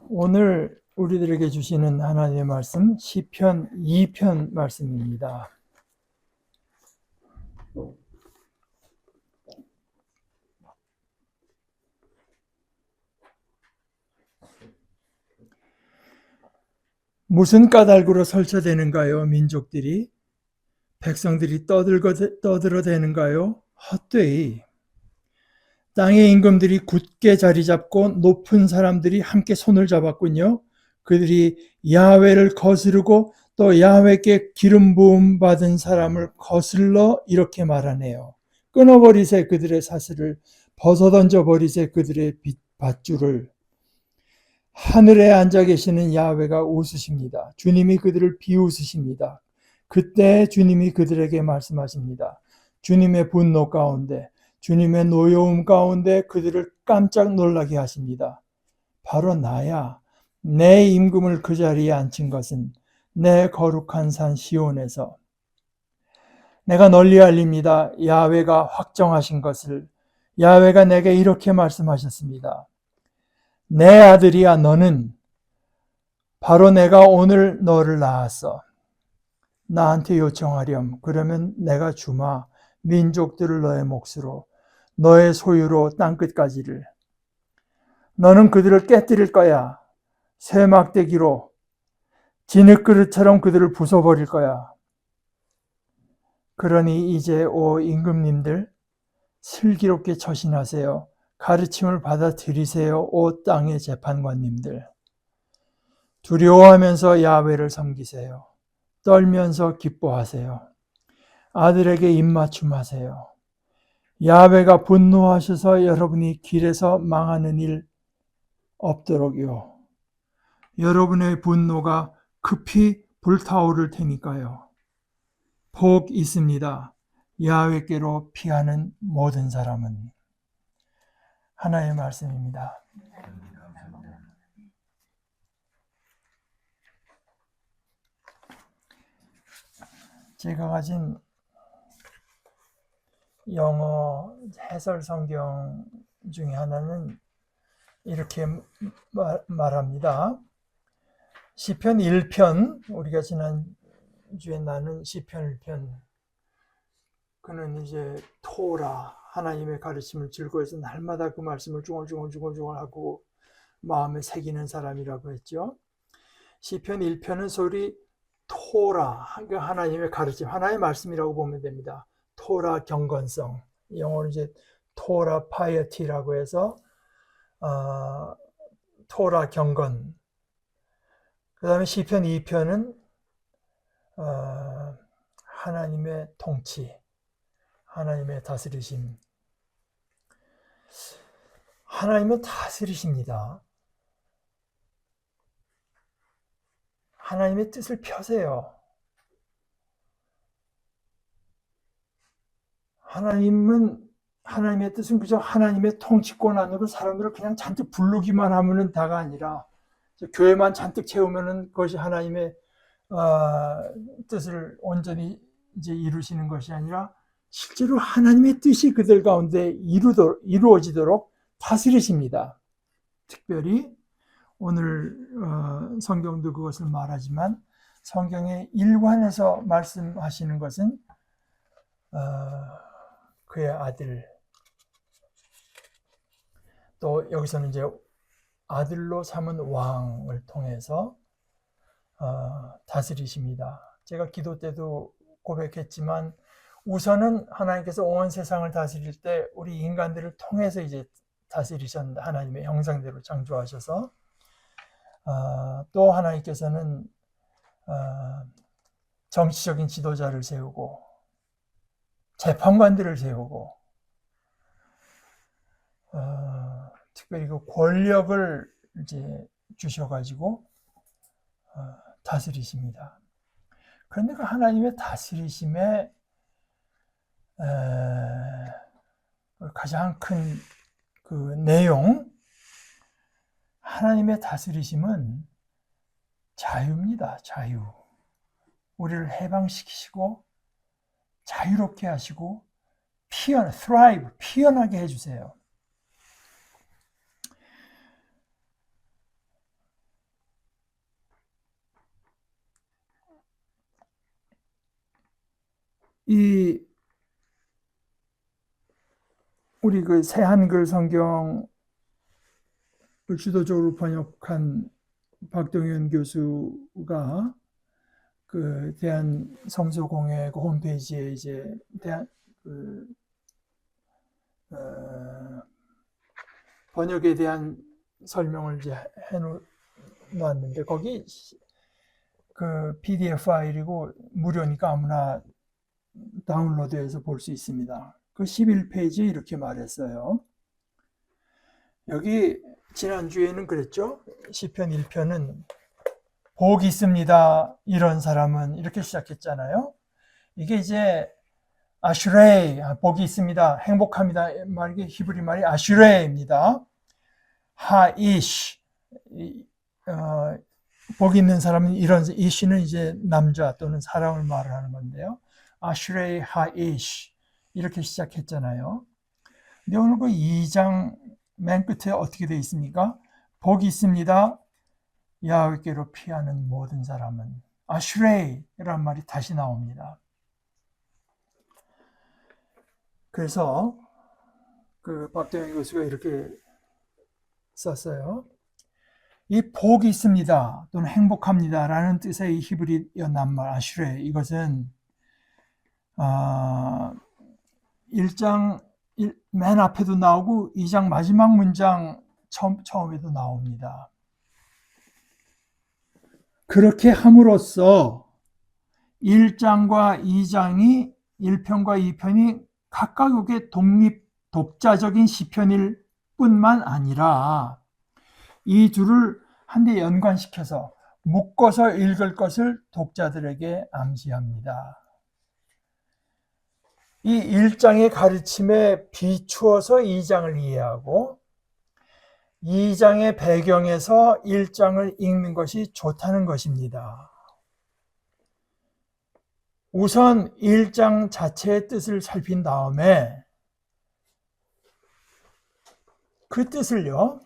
오늘 우리들에게 주시는 하나님의 말씀 시편 2편 말씀입니다. 무슨 까닭으로 설쳐대는가요? 민족들이 백성들이 떠들어대는가요? 헛되이 땅의 임금들이 굳게 자리 잡고 높은 사람들이 함께 손을 잡았군요. 그들이 야훼를 거스르고 또 야훼께 기름 부음 받은 사람을 거슬러 이렇게 말하네요. 끊어버리세 그들의 사슬을, 벗어던져 버리세 그들의 밧줄을. 하늘에 앉아 계시는 야훼가 웃으십니다. 주님이 그들을 비웃으십니다. 그때 주님이 그들에게 말씀하십니다. 주님의 분노 가운데, 주님의 노여움 가운데 그들을 깜짝 놀라게 하십니다. 바로 나야. 내 임금을 그 자리에 앉힌 것은 내 거룩한 산 시온에서 내가 널리 알립니다. 야훼가 확정하신 것을. 야훼가 내게 이렇게 말씀하셨습니다. 내 아들이야 너는 바로 내가 오늘 너를 낳았어. 나한테 요청하렴. 그러면 내가 주마 민족들을 너의 몫으로 너의 소유로 땅끝까지를. 너는 그들을 깨뜨릴 거야. 쇠 막대기로 진흙그릇처럼 그들을 부숴버릴 거야. 그러니 이제 오 임금님들 슬기롭게 처신하세요. 가르침을 받아들이세요. 오 땅의 재판관님들. 두려워하면서 야훼를 섬기세요. 떨면서 기뻐하세요. 아들에게 입맞춤하세요. 야훼가 분노하셔서 여러분이 길에서 망하는 일 없도록요. 여러분의 분노가 급히 불타오를 테니까요. 복 있습니다. 야훼께로 피하는 모든 사람은. 하나의 말씀입니다. 제가 가진 영어 해설 성경 중에 하나는 이렇게 말합니다. 시편 1편, 우리가 지난주에 나눈 시편 1편, 그는 이제 토라, 하나님의 가르침을 즐거워해서 날마다 그 말씀을 중얼중얼 하고 마음에 새기는 사람이라고 했죠. 시편 1편은 소리 토라, 하나님의 가르침, 하나님의 말씀이라고 보면 됩니다. 토라 경건성, 영어로 이제 토라 파이어티라고 해서 토라 경건. 그 다음에 시편 2편은 하나님의 통치, 하나님의 다스리심. 하나님은 다스리십니다. 하나님의 뜻을 펴세요. 하나님의 뜻은 그저 하나님의 통치권 안으로 사람들을 그냥 잔뜩 부르기만 하면은 다가 아니라, 교회만 잔뜩 채우면은 그것이 하나님의 뜻을 온전히 이제 이루시는 것이 아니라 실제로 하나님의 뜻이 그들 가운데 이루어지도록 다스리십니다. 특별히 오늘 성경도 그것을 말하지만 성경의 일관해서 말씀하시는 것은 그의 아들, 또 여기서는 이제 아들로 삼은 왕을 통해서 다스리십니다. 제가 기도 때도 고백했지만 우선은 하나님께서 온 세상을 다스릴 때 우리 인간들을 통해서 이제 다스리셨는데, 하나님의 형상대로 창조하셔서 또 하나님께서는 정치적인 지도자를 세우고 재판관들을 세우고 특별히 그 권력을 이제 주셔가지고 다스리십니다. 그런데 그 하나님의 다스리심의 가장 큰 그 내용, 하나님의 다스리심은 자유입니다. 자유. 우리를 해방시키시고 자유롭게 하시고 thrive, 피어나게 해주세요. 이 우리 그 새 한글 성경을 주도적으로 번역한 박동현 교수가 그 대한 성서공회 그 홈페이지에 이제 대한 그 번역에 대한 설명을 이제 해놓았는데 거기 그 PDF 파일이고 무료니까 아무나 다운로드해서 볼 수 있습니다. 그 11페이지에 이렇게 말했어요. 여기 지난주에는 그랬죠. 시편 1편은 복이 있습니다. 이런 사람은 이렇게 시작했잖아요. 이게 이제 아슈레이, 복이 있습니다. 행복합니다. 말이 히브리 말이 아슈레이입니다. 하이시, 복이 있는 사람은 이런 이시는 이제 남자 또는 사람을 말하는 건데요. 아슈레이 하이시 이렇게 시작했잖아요. 근데 오늘 그 2장 맨 끝에 어떻게 되어 있습니까? 복이 있습니다. 야훼께로 피하는 모든 사람은 아슈레이라는 말이 다시 나옵니다. 그래서 그 박동현 교수가 이렇게 썼어요. 이 복이 있습니다 또는 행복합니다 라는 뜻의 이 히브리어 낱말 아슈레 이것은 1장 맨 앞에도 나오고 2장 마지막 문장 처음에도 나옵니다. 그렇게 함으로써 1장과 2장이 1편과 2편이 각각의 독자적인 시편일 뿐만 아니라 이 둘을 한데 연관시켜서 묶어서 읽을 것을 독자들에게 암시합니다. 이 1장의 가르침에 비추어서 2장을 이해하고 2장의 배경에서 1장을 읽는 것이 좋다는 것입니다. 우선 1장 자체의 뜻을 살핀 다음에 그 뜻을요,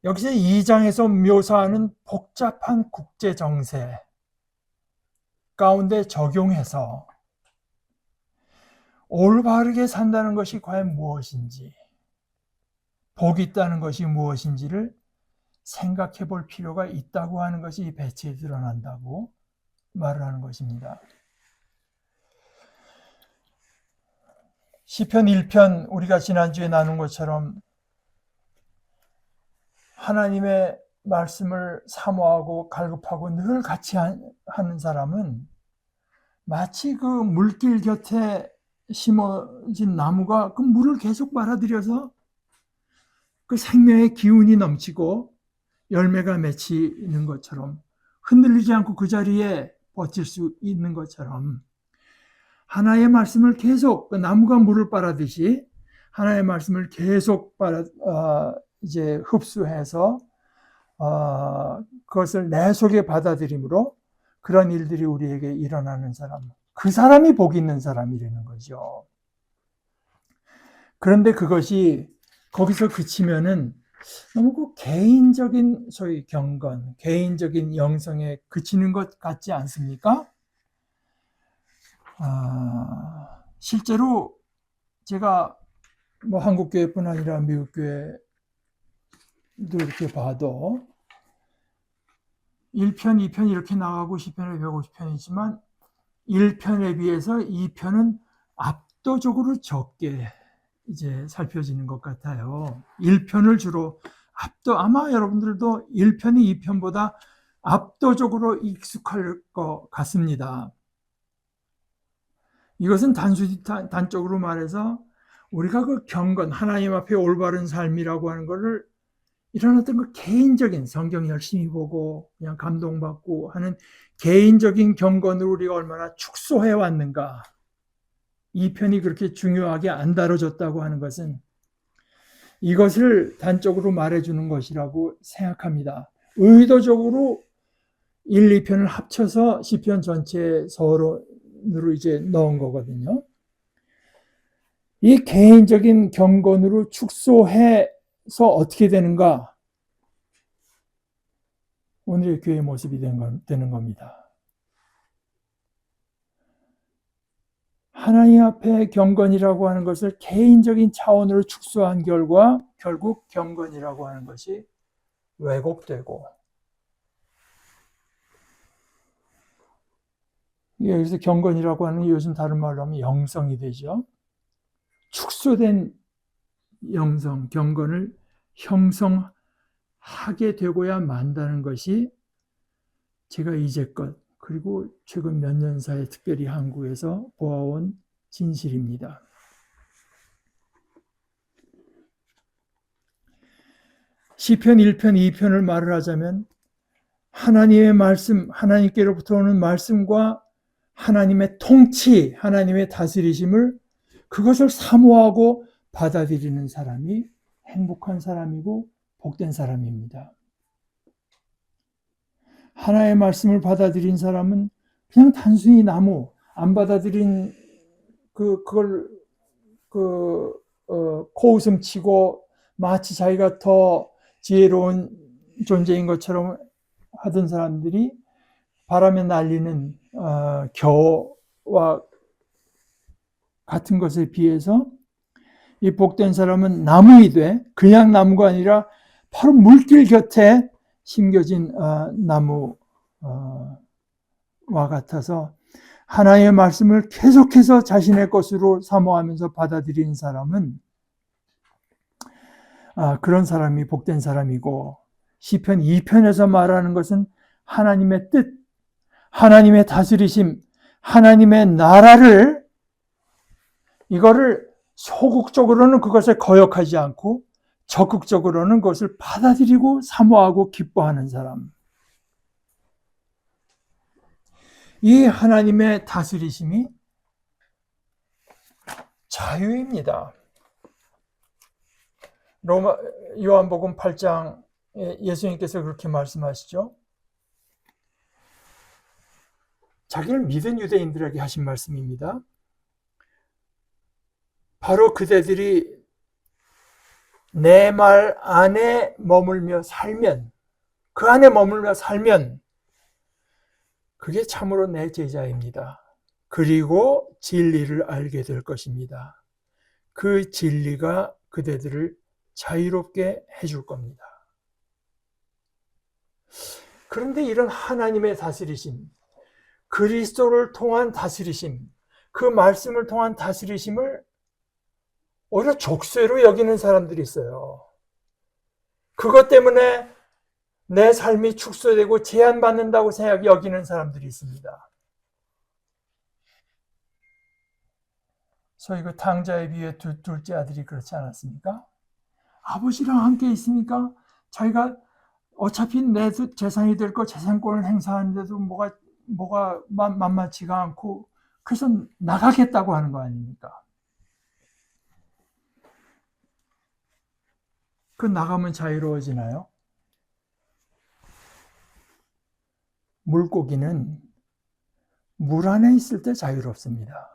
여기서 2장에서 묘사하는 복잡한 국제 정세 가운데 적용해서 올바르게 산다는 것이 과연 무엇인지, 복이 있다는 것이 무엇인지를 생각해 볼 필요가 있다고 하는 것이 이 배치에 드러난다고 말을 하는 것입니다. 시편 1편 우리가 지난주에 나눈 것처럼 하나님의 말씀을 사모하고 갈급하고 늘 같이 하는 사람은 마치 그 물길 곁에 심어진 나무가 그 물을 계속 빨아들여서 그 생명의 기운이 넘치고 열매가 맺히는 것처럼 흔들리지 않고 그 자리에 버틸 수 있는 것처럼 하나의 말씀을 계속 그 나무가 물을 빨아듯이 하나의 말씀을 계속 이제 흡수해서 그것을 내 속에 받아들임으로 그런 일들이 우리에게 일어나는 사람, 그 사람이 복 있는 사람이라는 거죠. 그런데 그것이 거기서 그치면은 너무 그 개인적인 소위 경건, 개인적인 영성에 그치는 것 같지 않습니까? 실제로 제가 뭐 한국교회뿐 아니라 미국교회도 이렇게 봐도 1편, 2편 이렇게 나가고 10편에 150편이지만 1편에 비해서 2편은 압도적으로 적게 이제 살펴지는 것 같아요. 1편을 주로 아마 여러분들도 1편이 2편보다 압도적으로 익숙할 것 같습니다. 이것은 단적으로 말해서 우리가 그 경건, 하나님 앞에 올바른 삶이라고 하는 것을 이런 어떤 그 개인적인 성경 열심히 보고 그냥 감동받고 하는 개인적인 경건으로 우리가 얼마나 축소해 왔는가. 이 편이 그렇게 중요하게 안 다뤄졌다고 하는 것은 이것을 단적으로 말해주는 것이라고 생각합니다. 의도적으로 1, 2편을 합쳐서 시편 전체 서론으로 이제 넣은 거거든요. 이 개인적인 경건으로 축소해서 어떻게 되는가? 오늘의 교회의 모습이 되는 겁니다. 하나님 앞에 경건이라고 하는 것을 개인적인 차원으로 축소한 결과 결국 경건이라고 하는 것이 왜곡되고, 여기서 경건이라고 하는 게 요즘 다른 말로 하면 영성이 되죠. 축소된 영성, 경건을 형성하게 되고야 만다는 것이 제가 이제껏 그리고 최근 몇 년 사이에 특별히 한국에서 보아온 진실입니다. 시편 1편, 2편을 말을 하자면 하나님의 말씀, 하나님께로부터 오는 말씀과 하나님의 통치, 하나님의 다스리심을 그것을 사모하고 받아들이는 사람이 행복한 사람이고 복된 사람입니다. 하나의 말씀을 받아들인 사람은 그냥 단순히 나무, 안 받아들인 그걸 코웃음 치고 마치 자기가 더 지혜로운 존재인 것처럼 하던 사람들이 바람에 날리는 겨와 같은 것에 비해서 이 복된 사람은 나무이되 그냥 나무가 아니라 바로 물길 곁에 심겨진 나무와 같아서 하나님의 말씀을 계속해서 자신의 것으로 사모하면서 받아들이는 사람은 그런 사람이 복된 사람이고, 시편 2편에서 말하는 것은 하나님의 뜻, 하나님의 다스리심, 하나님의 나라를 이거를 소극적으로는 그것을 거역하지 않고 적극적으로는 그것을 받아들이고 사모하고 기뻐하는 사람. 이 하나님의 다스리심이 자유입니다. 요한복음 8장에 예수님께서 그렇게 말씀하시죠. 자기를 믿은 유대인들에게 하신 말씀입니다. 바로 그대들이 내 말 안에 머물며 살면, 그 안에 머물며 살면 그게 참으로 내 제자입니다. 그리고 진리를 알게 될 것입니다. 그 진리가 그대들을 자유롭게 해줄 겁니다. 그런데 이런 하나님의 다스리심, 그리스도를 통한 다스리심, 그 말씀을 통한 다스리심을 오히려 족쇄로 여기는 사람들이 있어요. 그것 때문에 내 삶이 축소되고 제한받는다고 여기는 사람들이 있습니다. 소위 그 탕자에 비해 둘째 아들이 그렇지 않았습니까? 아버지랑 함께 있으니까 자기가 어차피 내 재산이 될 거 재산권을 행사하는데도 뭐가 만만치가 않고 그래서 나가겠다고 하는 거 아닙니까? 그 나가면 자유로워지나요? 물고기는 물 안에 있을 때 자유롭습니다.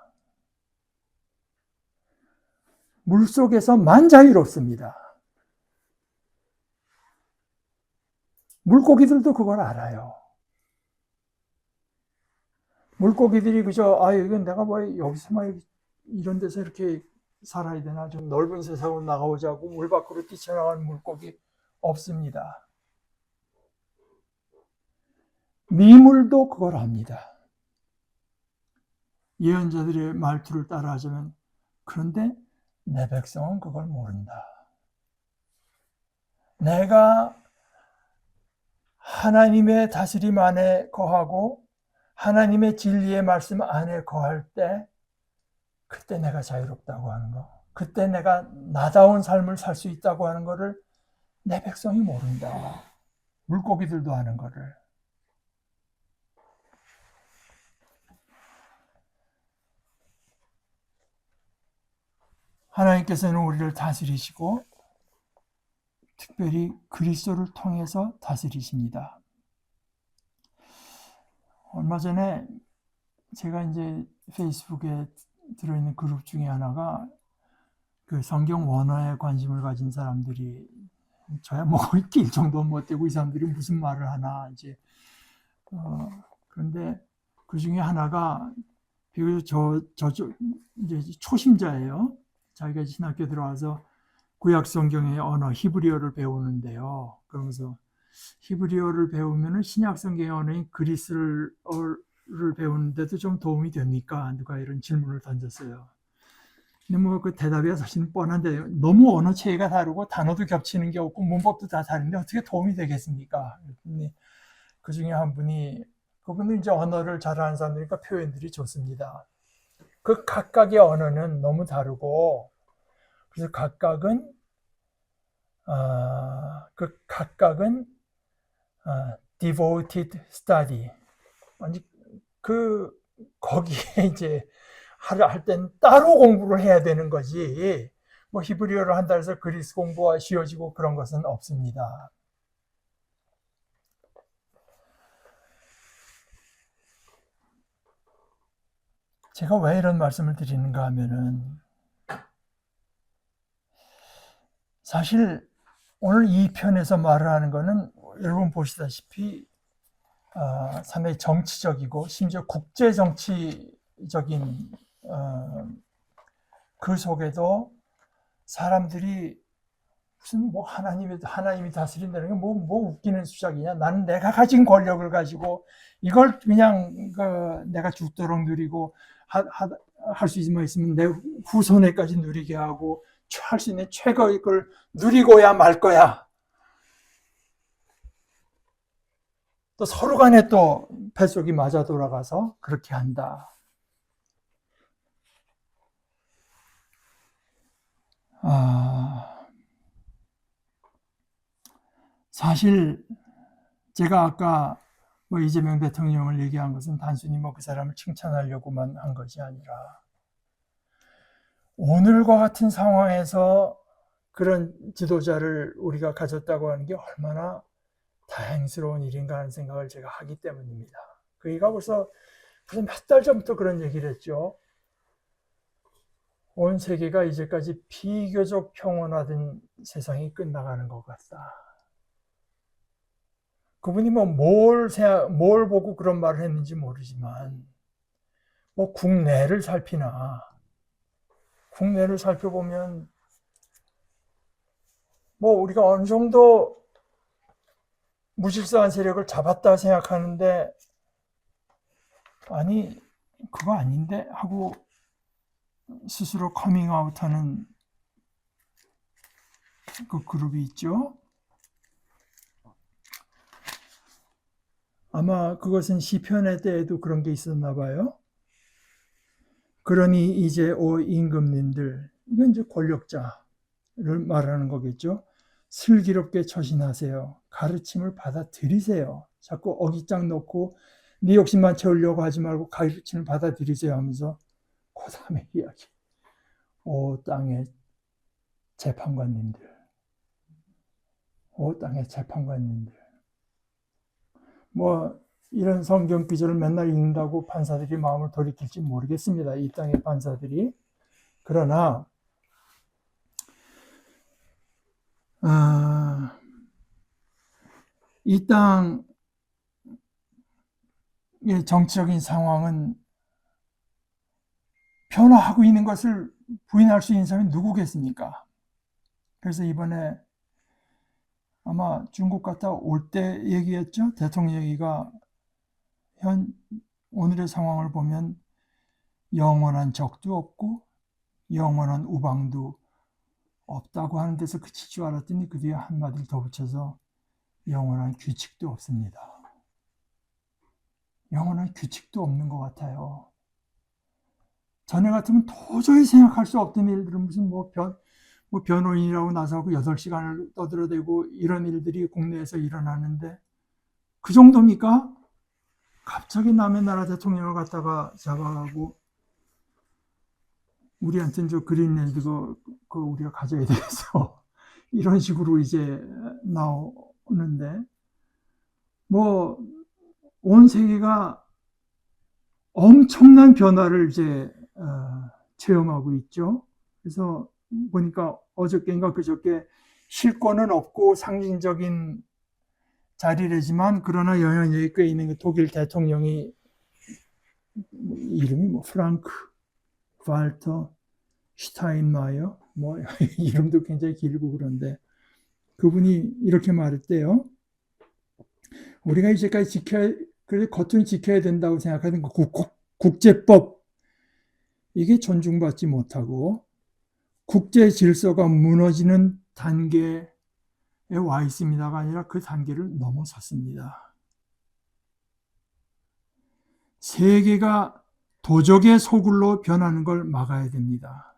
물 속에서만 자유롭습니다. 물고기들도 그걸 알아요. 물고기들이 그저 이건 내가 여기서만 이런 데서 이렇게 살아야 되나, 좀 넓은 세상으로 나가보자고 물 밖으로 뛰쳐나가는 물고기 없습니다. 미물도 그걸 압니다. 예언자들의 말투를 따라하자면, 그런데 내 백성은 그걸 모른다. 내가 하나님의 다스림 안에 거하고 하나님의 진리의 말씀 안에 거할 때 그때 내가 자유롭다고 하는 거, 그때 내가 나다운 삶을 살 수 있다고 하는 거를 내 백성이 모른다. 물고기들도 아는 거를. 하나님께서는 우리를 다스리시고 특별히 그리스도를 통해서 다스리십니다. 얼마 전에 제가 이제 페이스북에 들어있는 그룹 중에 하나가 그 성경 원어에 관심을 가진 사람들이, 저야 뭐 낄 정도 못 되고 이 사람들이 무슨 말을 하나 이제 그런데 그 중에 하나가 그리고 이제 초심자예요. 자기가 신학교 들어와서 구약 성경의 언어 히브리어를 배우는데요. 그러면서 히브리어를 배우면은 신약 성경의 언어인 그리스를 배우는데도 좀 도움이 됩니까? 누가 이런 질문을 던졌어요. 근데 뭐 그 대답이 사실은 뻔한데 너무 언어 체계가 다르고 단어도 겹치는 게 없고 문법도 다 다른데 어떻게 도움이 되겠습니까? 그 중에 한 분이 그분은 이제 언어를 잘하는 사람들이니까 표현들이 좋습니다. 그 각각의 언어는 너무 다르고 그래서 각각은 devoted study. 아니 거기에 이제 할 땐 따로 공부를 해야 되는 거지. 뭐 히브리어를 한다 해서 그리스 공부가 쉬워지고 그런 것은 없습니다. 제가 왜 이런 말씀을 드리는가 하면은 사실 오늘 이 편에서 말을 하는 거는 여러분 보시다시피 상당히 정치적이고 심지어 국제 정치적인 그 속에도 사람들이 무슨 뭐 하나님이 다스린다는 게 뭐 웃기는 수작이냐. 나는 내가 가진 권력을 가지고 이걸 그냥 내가 죽도록 누리고 할 수 있으면 내 후손에까지 누리게 하고 할 수 있는 최고의 걸 누리고야 말 거야. 또 서로 간에 또 뱃속이 맞아 돌아가서 그렇게 한다. 사실 제가 아까 뭐 이재명 대통령을 얘기한 것은 단순히 뭐 그 사람을 칭찬하려고만 한 것이 아니라 오늘과 같은 상황에서 그런 지도자를 우리가 가졌다고 하는 게 얼마나 다행스러운 일인가 하는 생각을 제가 하기 때문입니다. 그이가 벌써 몇 달 전부터 그런 얘기를 했죠. 온 세계가 이제까지 비교적 평온하던 세상이 끝나가는 것 같다. 그분이 뭐 뭘 보고 그런 말을 했는지 모르지만 뭐 국내를 살펴보면 뭐 우리가 어느 정도 무질서한 세력을 잡았다 생각하는데 아니 그거 아닌데 하고 스스로 커밍아웃하는 그 그룹이 있죠. 아마 그것은 시편의 때에도 그런 게 있었나 봐요. 그러니 이제 오 임금님들, 이건 이제 권력자를 말하는 거겠죠. 슬기롭게 처신하세요. 가르침을 받아들이세요. 자꾸 어깃장 놓고 네 욕심만 채우려고 하지 말고 가르침을 받아들이세요 하면서 그 다음에 이야기. 오 땅의 재판관님들. 뭐 이런 성경 구절을 맨날 읽는다고 판사들이 마음을 돌이킬지 모르겠습니다. 이 땅의 판사들이. 그러나 이 땅의 정치적인 상황은 변화하고 있는 것을 부인할 수 있는 사람이 누구겠습니까? 그래서 이번에 아마 중국 갔다 올 때 얘기했죠. 대통령 얘기가 오늘의 상황을 보면 영원한 적도 없고 영원한 우방도 없다고 하는 데서 그칠 줄 알았더니 그 뒤에 한마디를 더 붙여서 영원한 규칙도 없습니다. 영원한 규칙도 없는 것 같아요. 전에 같으면 도저히 생각할 수 없던 일들은 무슨 변호인이라고 나서고 8시간을 떠들어대고 이런 일들이 국내에서 일어나는데 그 정도입니까? 갑자기 남의 나라 대통령을 갖다가 잡아가고 우리한테는 저 그린랜드 그거 우리가 가져야 되겠어. 이런 식으로 이제 나오는데 뭐 온 세계가 엄청난 변화를 이제 체험하고 있죠. 그래서 보니까 어저께인가 그저께 실권은 없고 상징적인 자리래지만 그러나 영향력이 꽤 있는 독일 대통령이 이름이 뭐 프랑크 발터 슈타인마이어 뭐 이름도 굉장히 길고 그런데 그분이 이렇게 말했대요. 우리가 이제까지 지켜야 그래서 겉은 지켜야 된다고 생각하는 그 국제법 이게 존중받지 못하고 국제 질서가 무너지는 단계에 와 있습니다가 아니라 그 단계를 넘어섰습니다. 세계가 도적의 소굴로 변하는 걸 막아야 됩니다.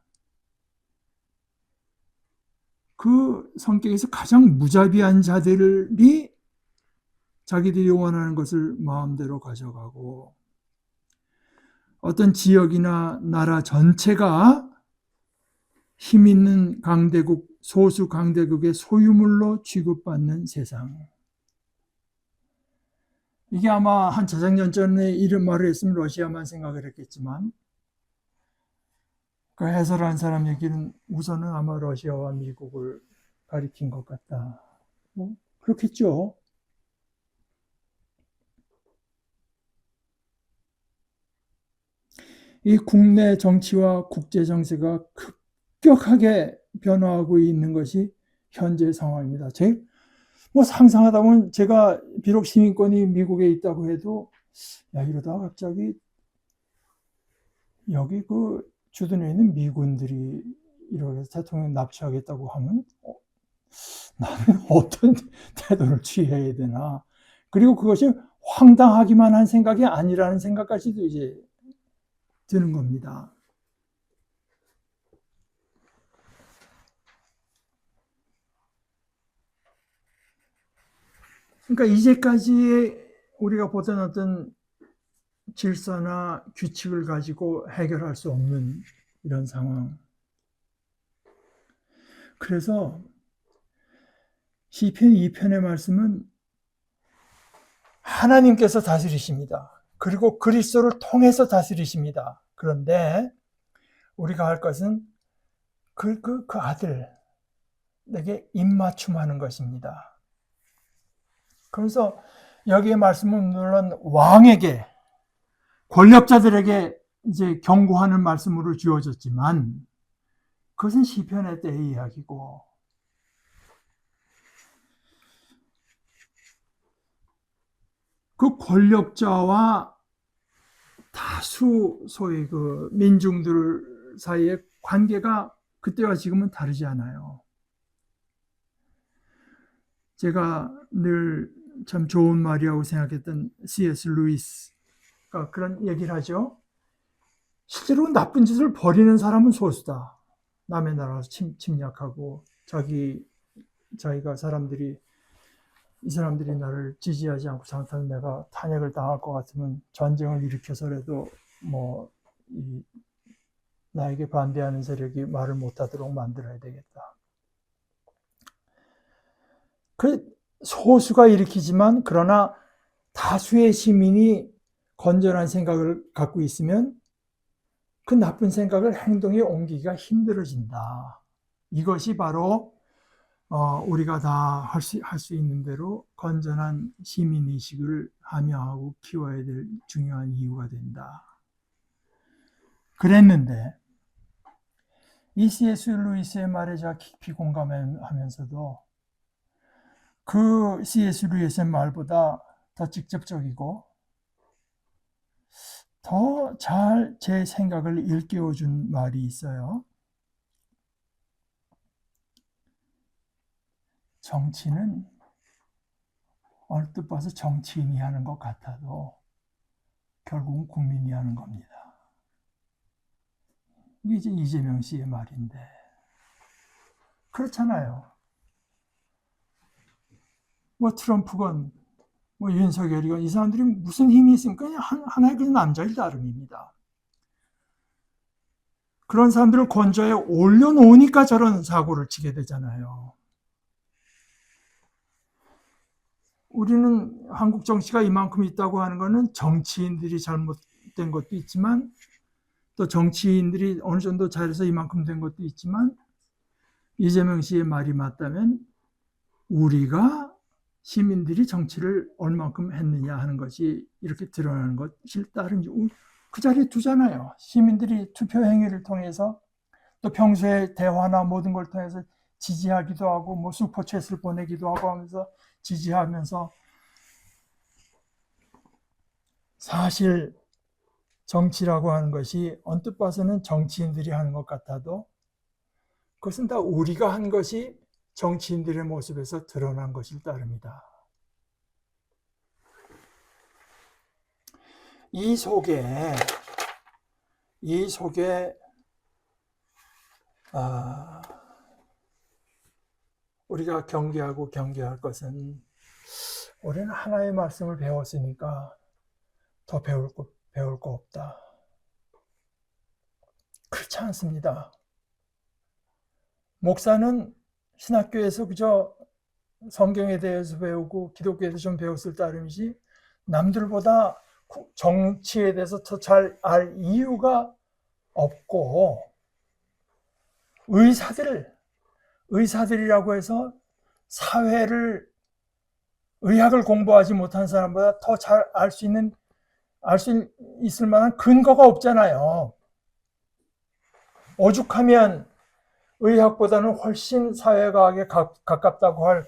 그 성격에서 가장 무자비한 자들이 자기들이 원하는 것을 마음대로 가져가고 어떤 지역이나 나라 전체가 힘 있는 강대국, 소수 강대국의 소유물로 취급받는 세상. 이게 아마 한 재작년 전에 이런 말을 했으면 러시아만 생각을 했겠지만 그 해설한 사람 얘기는 우선은 아마 러시아와 미국을 가리킨 것 같다. 뭐 그렇겠죠. 이 국내 정치와 국제 정세가 급격하게 변화하고 있는 것이 현재 상황입니다. 뭐 상상하다 보면 제가 비록 시민권이 미국에 있다고 해도 야 이러다가 갑자기 여기 그 주둔해 있는 미군들이 이렇게 대통령 납치하겠다고 하면 나는 어떤 태도를 취해야 되나. 그리고 그것이 황당하기만 한 생각이 아니라는 생각까지도 이제 드는 겁니다. 그러니까 이제까지 우리가 보던 어떤 질서나 규칙을 가지고 해결할 수 없는 이런 상황. 그래서 시편 2편의 말씀은 하나님께서 다스리십니다. 그리고 그리스도를 통해서 다스리십니다. 그런데 우리가 할 것은 그 아들에게 입맞춤하는 것입니다. 그래서 여기에 말씀은 물론 왕에게 권력자들에게 이제 경고하는 말씀으로 주어졌지만 그것은 시편의 때의 이야기고 그 권력자와 다수 소위 그 민중들 사이의 관계가 그때와 지금은 다르지 않아요. 제가 늘 참 좋은 말이라고 생각했던 C.S. 루이스가 그런 얘기를 하죠. 실제로 나쁜 짓을 벌이는 사람은 소수다. 남의 나라에서 침략하고 자기가 이 사람들이 나를 지지하지 않고 잘못하면 내가 탄핵을 당할 것 같으면 전쟁을 일으켜서라도 나에게 반대하는 세력이 말을 못하도록 만들어야 되겠다. 그 소수가 일으키지만 그러나 다수의 시민이 건전한 생각을 갖고 있으면 그 나쁜 생각을 행동에 옮기기가 힘들어진다. 이것이 바로 우리가 다 할 수 있는 대로 건전한 시민의식을 함양하고 키워야 될 중요한 이유가 된다. 그랬는데 이 C.S. 루이스의 말에 제가 깊이 공감하면서도 그 C.S. 루이스의 말보다 더 직접적이고 더 잘 제 생각을 일깨워준 말이 있어요. 정치는 얼뜻 봐서 정치인이 하는 것 같아도 결국은 국민이 하는 겁니다. 이게 이제 이재명 씨의 말인데 그렇잖아요. 뭐 트럼프건 뭐 윤석열이건 이 사람들이 무슨 힘이 있습니까? 그냥 하나의 그냥 남자일 따름입니다. 그런 사람들을 건조에 올려놓으니까 저런 사고를 치게 되잖아요. 우리는 한국 정치가 이만큼 있다고 하는 것은 정치인들이 잘못된 것도 있지만 또 정치인들이 어느 정도 잘해서 이만큼 된 것도 있지만 이재명 씨의 말이 맞다면 우리가 시민들이 정치를 얼만큼 했느냐 하는 것이 이렇게 드러나는 것이 따른지 그 자리에 두잖아요. 시민들이 투표 행위를 통해서 또 평소에 대화나 모든 걸 통해서 지지하기도 하고 뭐 슈퍼챗을 보내기도 하고 하면서 지지하면서 사실 정치라고 하는 것이 언뜻 봐서는 정치인들이 하는 것 같아도 그것은 다 우리가 한 것이 정치인들의 모습에서 드러난 것일 따릅니다. 이 속에 우리가 경계할 것은 우리는 하나의 말씀을 배웠으니까 더 배울 거 없다. 그렇지 않습니다. 목사는 신학교에서 그저 성경에 대해서 배우고 기독교에 대해서 좀 배웠을 따름이지 남들보다 정치에 대해서 더 잘 알 이유가 없고 의사들이라고 해서 의학을 공부하지 못한 사람보다 더 잘 알 수 있을 만한 근거가 없잖아요. 오죽하면 의학보다는 훨씬 사회과학에 가깝다고 할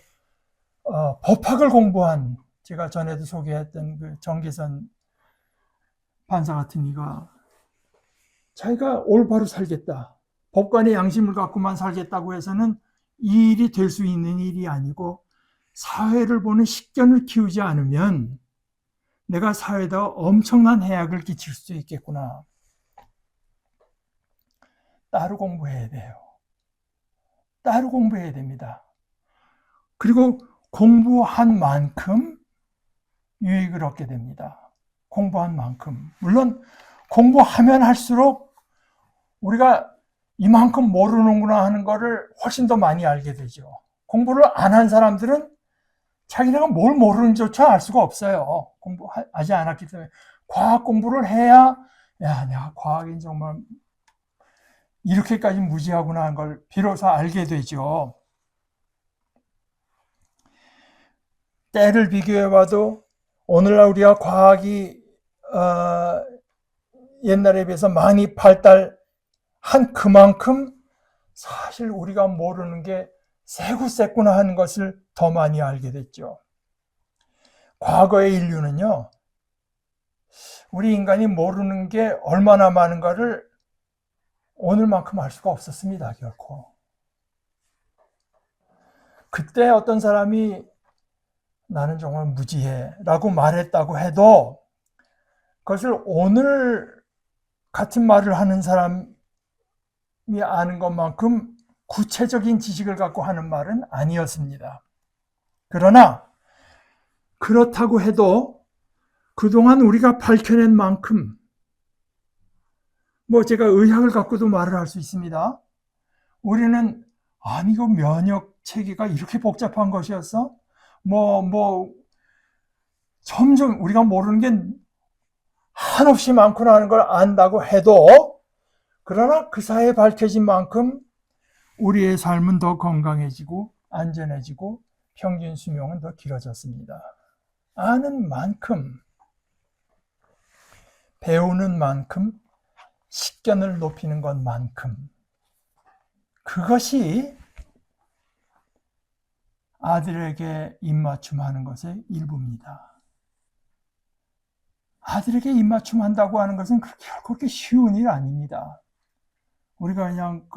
법학을 공부한 제가 전에도 소개했던 그 정계선 판사 같은 이가 자기가 올바로 살겠다. 법관의 양심을 갖고만 살겠다고 해서는 이 일이 될 수 있는 일이 아니고 사회를 보는 식견을 키우지 않으면 내가 사회에다 엄청난 해악을 끼칠 수 있겠구나. 따로 공부해야 돼요. 따로 공부해야 됩니다. 그리고 공부한 만큼 유익을 얻게 됩니다. 공부한 만큼. 물론 공부하면 할수록 우리가 이만큼 모르는구나 하는 거를 훨씬 더 많이 알게 되죠. 공부를 안 한 사람들은 자기네가 뭘 모르는지조차 알 수가 없어요. 공부하지 않았기 때문에. 과학 공부를 해야 내가 과학이 정말 이렇게까지 무지하구나 하는 걸 비로소 알게 되죠. 때를 비교해봐도 오늘날 우리가 과학이 옛날에 비해서 많이 발달한 그만큼 사실 우리가 모르는 게 세구세구나 하는 것을 더 많이 알게 됐죠. 과거의 인류는요, 우리 인간이 모르는 게 얼마나 많은가를 오늘만큼 알 수가 없었습니다, 결코. 그때 어떤 사람이 나는 정말 무지해 라고 말했다고 해도 그것을 오늘 같은 말을 하는 사람이 아는 것만큼 구체적인 지식을 갖고 하는 말은 아니었습니다. 그러나 그렇다고 해도 그동안 우리가 밝혀낸 만큼 제가 의학을 갖고도 말을 할 수 있습니다. 우리는 아니 이거 면역 체계가 이렇게 복잡한 것이었어? 점점 우리가 모르는 게 한없이 많구나 하는 걸 안다고 해도 그러나 그 사이에 밝혀진 만큼 우리의 삶은 더 건강해지고 안전해지고 평균 수명은 더 길어졌습니다. 아는 만큼, 배우는 만큼, 식견을 높이는 것만큼 그것이 아들에게 입맞춤하는 것의 일부입니다. 아들에게 입맞춤한다고 하는 것은 그렇게 쉬운 일 아닙니다. 우리가 그냥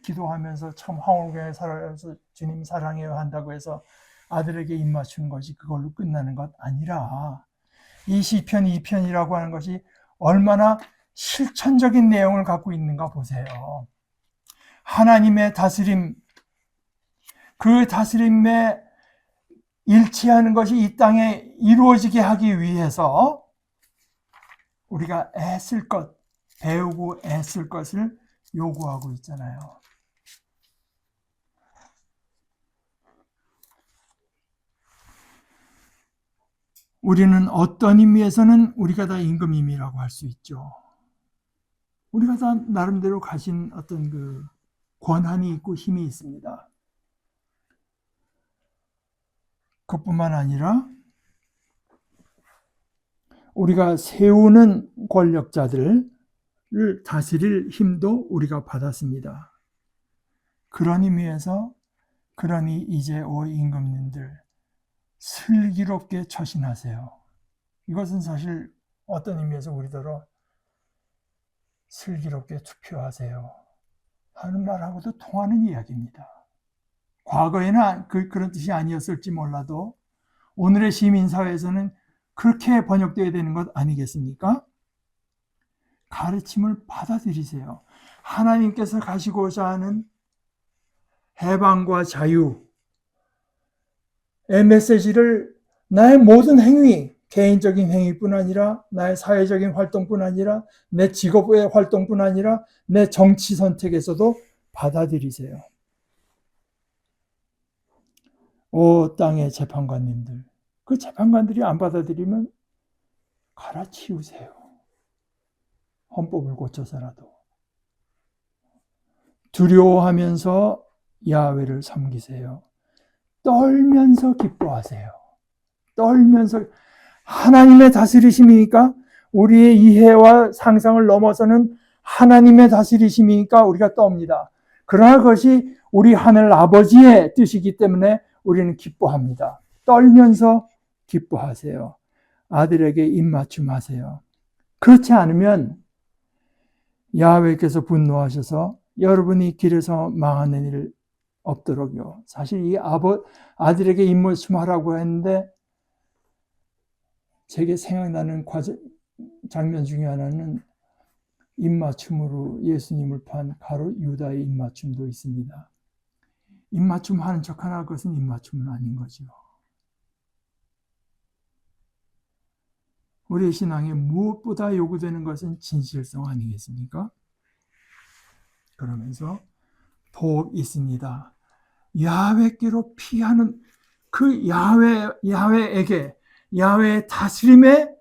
기도하면서 참 황홀하게 살아서 주님 사랑해요 한다고 해서 아들에게 입맞추는 것이 그걸로 끝나는 것 아니라 이 시편 2편이라고 하는 것이 얼마나 실천적인 내용을 갖고 있는가 보세요. 하나님의 다스림, 그 다스림에 일치하는 것이 이 땅에 이루어지게 하기 위해서 우리가 애쓸 것, 배우고 애쓸 것을 요구하고 있잖아요. 우리는 어떤 의미에서는 우리가 다 임금님이라고 할 수 있죠. 우리가 다 나름대로 가진 어떤 권한이 있고 힘이 있습니다. 그뿐만 아니라 우리가 세우는 권력자들을 다스릴 힘도 우리가 받았습니다. 그런 의미에서 그러니 이제 오 임금님들 슬기롭게 처신하세요. 이것은 사실 어떤 의미에서 우리더러 슬기롭게 투표하세요 하는 말하고도 통하는 이야기입니다. 과거에는 그런 뜻이 아니었을지 몰라도 오늘의 시민사회에서는 그렇게 번역되어야 되는 것 아니겠습니까? 가르침을 받아들이세요. 하나님께서 가시고자 하는 해방과 자유의 메시지를 나의 모든 행위, 개인적인 행위뿐 아니라 나의 사회적인 활동뿐 아니라 내 직업의 활동뿐 아니라 내 정치 선택에서도 받아들이세요. 오 땅의 재판관님들, 그 재판관들이 안 받아들이면 갈아치우세요. 헌법을 고쳐서라도. 두려워하면서 야훼를 섬기세요. 떨면서 기뻐하세요. 떨면서. 하나님의 다스리심이니까, 우리의 이해와 상상을 넘어서는 하나님의 다스리심이니까 우리가 떱니다. 그러나 그것이 우리 하늘 아버지의 뜻이기 때문에 우리는 기뻐합니다. 떨면서 기뻐하세요. 아들에게 입맞춤하세요. 그렇지 않으면 야훼께서 분노하셔서 여러분이 길에서 망하는 일 없도록요. 사실 이 아들에게 입맞춤하라고 했는데 제게 생각나는 장면 중에 하나는 입맞춤으로 예수님을 판 가롯 유다의 입맞춤도 있습니다. 입맞춤 하는 척하나 그것은 입맞춤은 아닌 거죠. 우리의 신앙에 무엇보다 요구되는 것은 진실성 아니겠습니까? 그러면서 복 있습니다. 야훼께로 피하는 그 야훼에게, 야훼의 다스림에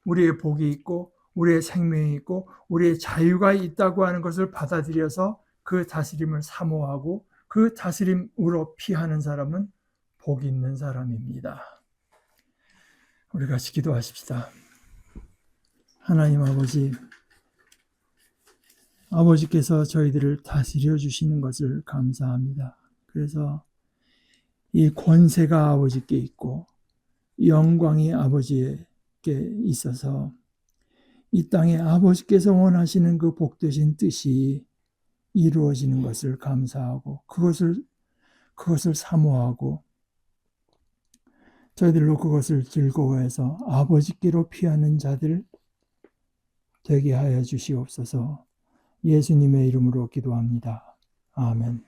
우리의 복이 있고 우리의 생명이 있고 우리의 자유가 있다고 하는 것을 받아들여서 그 다스림을 사모하고 그 다스림으로 피하는 사람은 복 있는 사람입니다. 우리 같이 기도하십시다. 하나님 아버지께서 저희들을 다스려 주시는 것을 감사합니다. 그래서 이 권세가 아버지께 있고 영광이 아버지에게 있어서 이 땅에 아버지께서 원하시는 그 복되신 뜻이 이루어지는 것을 감사하고 그것을 사모하고 저희들로 그것을 즐거워해서 아버지께로 피하는 자들 되게 하여 주시옵소서. 예수님의 이름으로 기도합니다. 아멘.